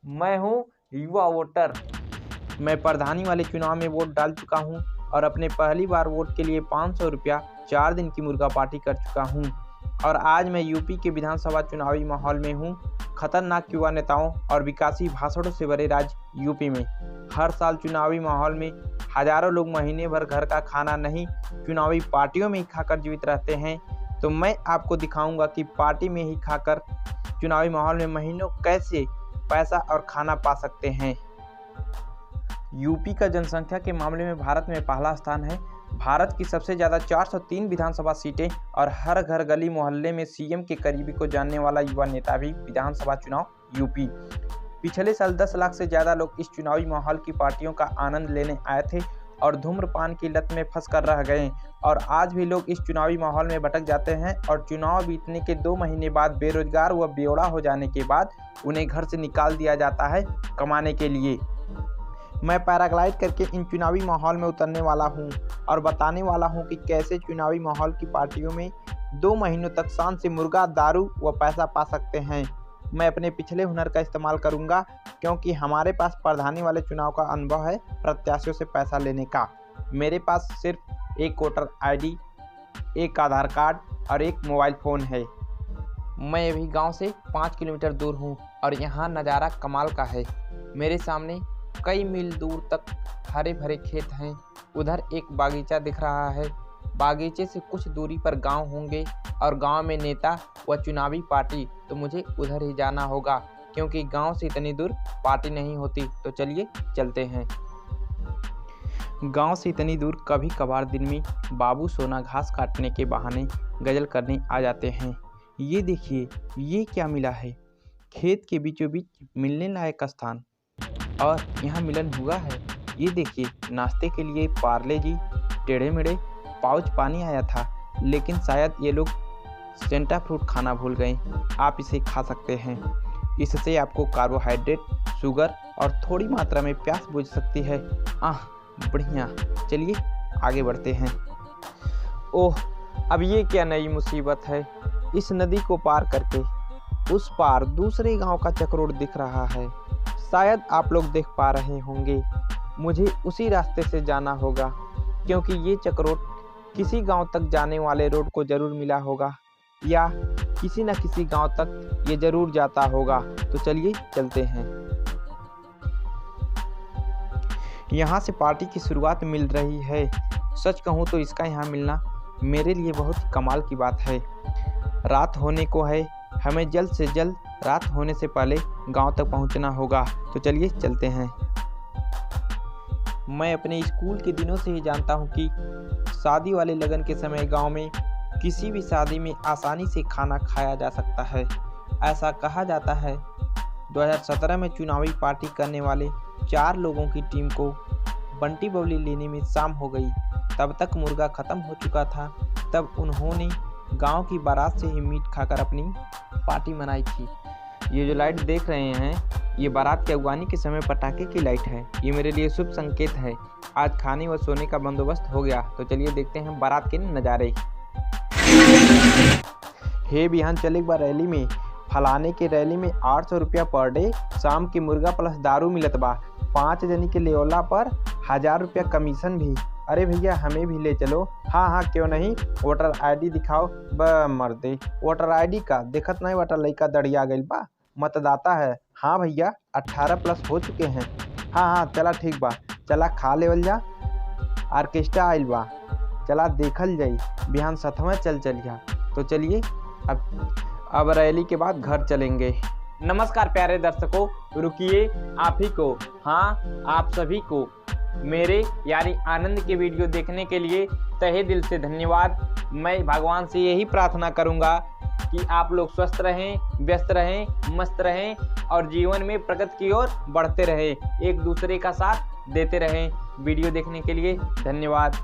मैं हूँ युवा वोटर। मैं प्रधानी वाले चुनाव में वोट डाल चुका हूँ और अपने पहली बार वोट के लिए 500 रुपया 4 दिन की मुर्गा पार्टी कर चुका हूँ। और आज मैं यूपी के विधानसभा चुनावी माहौल में हूँ। खतरनाक युवा नेताओं और विकासी भाषणों से भरे राज्य यूपी में हर साल चुनावी माहौल में हजारों लोग महीने भर घर का खाना नहीं, चुनावी पार्टियों में ही खाकर जीवित रहते हैं। तो मैं आपको दिखाऊंगा कि पार्टी में ही खाकर चुनावी माहौल में महीनों कैसे पैसा और खाना पा सकते हैं। यूपी का जनसंख्या के मामले में भारत में पहला स्थान है। भारत की सबसे ज़्यादा 403 विधानसभा सीटें और हर घर गली मोहल्ले में सीएम के करीबी को जानने वाला युवा नेता भी विधानसभा चुनाव यूपी। पिछले साल 10 लाख से ज़्यादा लोग इस चुनावी माहौल की पार्टियों का आनंद लेने आए थे और धूम्रपान की लत में फंस कर रह गए। और आज भी लोग इस चुनावी माहौल में भटक जाते हैं और चुनाव बीतने के 2 महीने बाद बेरोजगार व बेवड़ा हो जाने के बाद उन्हें घर से निकाल दिया जाता है कमाने के लिए। मैं पैराग्लाइड करके इन चुनावी माहौल में उतरने वाला हूं और बताने वाला हूं कि कैसे चुनावी माहौल की पार्टियों में 2 महीनों तक शान से मुर्गा, दारू व पैसा पा सकते हैं। मैं अपने पिछले हुनर का इस्तेमाल करूंगा क्योंकि हमारे पास प्रधानी वाले चुनाव का अनुभव है प्रत्याशियों से पैसा लेने का। मेरे पास सिर्फ एक वोटर ID, एक आधार कार्ड और एक मोबाइल फ़ोन है। मैं अभी गांव से 5 किलोमीटर दूर हूं और यहां नज़ारा कमाल का है। मेरे सामने कई मील दूर तक हरे भरे खेत हैं। उधर एक बागीचा दिख रहा है। बागीचे से कुछ दूरी पर गांव होंगे और गांव में नेता व चुनावी पार्टी, तो मुझे उधर ही जाना होगा क्योंकि गांव से इतनी दूर पार्टी नहीं होती। तो चलिए चलते हैं। गांव से इतनी दूर कभी कभार दिन में बाबू सोना घास काटने के बहाने गजल करने आ जाते हैं। ये देखिए, ये क्या मिला है। खेत के बीचों बीच मिलने लायक स्थान और यहाँ मिलन हुआ है। ये देखिए, नाश्ते के लिए पार्ले जी, टेढ़े मेढ़े पाउच पानी आया था, लेकिन शायद ये लोग सेंटा फ्रूट खाना भूल गए। आप इसे खा सकते हैं। इससे आपको कार्बोहाइड्रेट, शुगर और थोड़ी मात्रा में प्यास बुझ सकती है। बढ़िया, चलिए आगे बढ़ते हैं। ओह, अब ये क्या नई मुसीबत है। इस नदी को पार करके उस पार दूसरे गांव का चक्रोड दिख रहा है। शायद आप लोग देख पा रहे होंगे। मुझे उसी रास्ते से जाना होगा क्योंकि ये चक्रोड किसी गांव तक जाने वाले रोड को जरूर मिला होगा या किसी न किसी गांव तक ये जरूर जाता होगा। तो चलिए चलते हैं। यहाँ से पार्टी की शुरुआत मिल रही है। सच कहूँ तो इसका यहाँ मिलना मेरे लिए बहुत कमाल की बात है। रात होने को है। हमें जल्द से जल्द रात होने से पहले गांव तक पहुंचना होगा। तो चलिए चलते हैं। मैं अपने स्कूल के दिनों से ही जानता हूं कि शादी वाले लगन के समय गांव में किसी भी शादी में आसानी से खाना खाया जा सकता है। ऐसा कहा जाता है 2017 में चुनावी पार्टी करने वाले 4 लोगों की टीम को बंटी बबली लेने में शाम हो गई। तब तक मुर्गा ख़त्म हो चुका था। तब उन्होंने गांव की बारात से ही मीट खाकर अपनी पार्टी मनाई थी। ये जो लाइट देख रहे हैं, ये बारात के अगवानी के समय पटाखे की लाइट है। ये मेरे लिए शुभ संकेत है। आज खाने व सोने का बंदोबस्त हो गया। तो चलिए देखते हैं बारात के नज़ारे। हे बिहान चले एक बार रैली में, फलाने के रैली में 800 रुपया पर डे, शाम की मुर्गा प्लस दारू मिलत बा, 5 जनी के लेवला पर 1000 रुपया कमीशन भी। अरे भैया, हमें भी ले चलो। हाँ, क्यों नहीं। वोटर ID दिखाओ। मर्दे, वोटर ID का देखत नहीं, वोटर लइका दड़िया गइल बा, मतदाता है। हाँ भैया, 18 प्लस हो चुके हैं। हाँ, चला ठीक बा, चला खा लेवल जा। आर्केस्ट्रा आइल बा, चला देखल जाई। बिहान सतवें चलिया। तो चलिए अब रैली के बाद घर चलेंगे। नमस्कार प्यारे दर्शकों, रुकिए, आप ही को, हाँ आप सभी को मेरे यानी आनंद के वीडियो देखने के लिए तहे दिल से धन्यवाद। मैं भगवान से यही प्रार्थना करूंगा कि आप लोग स्वस्थ रहें, व्यस्त रहें, मस्त रहें और जीवन में प्रगति की ओर बढ़ते रहें, एक दूसरे का साथ देते रहें। वीडियो देखने के लिए धन्यवाद।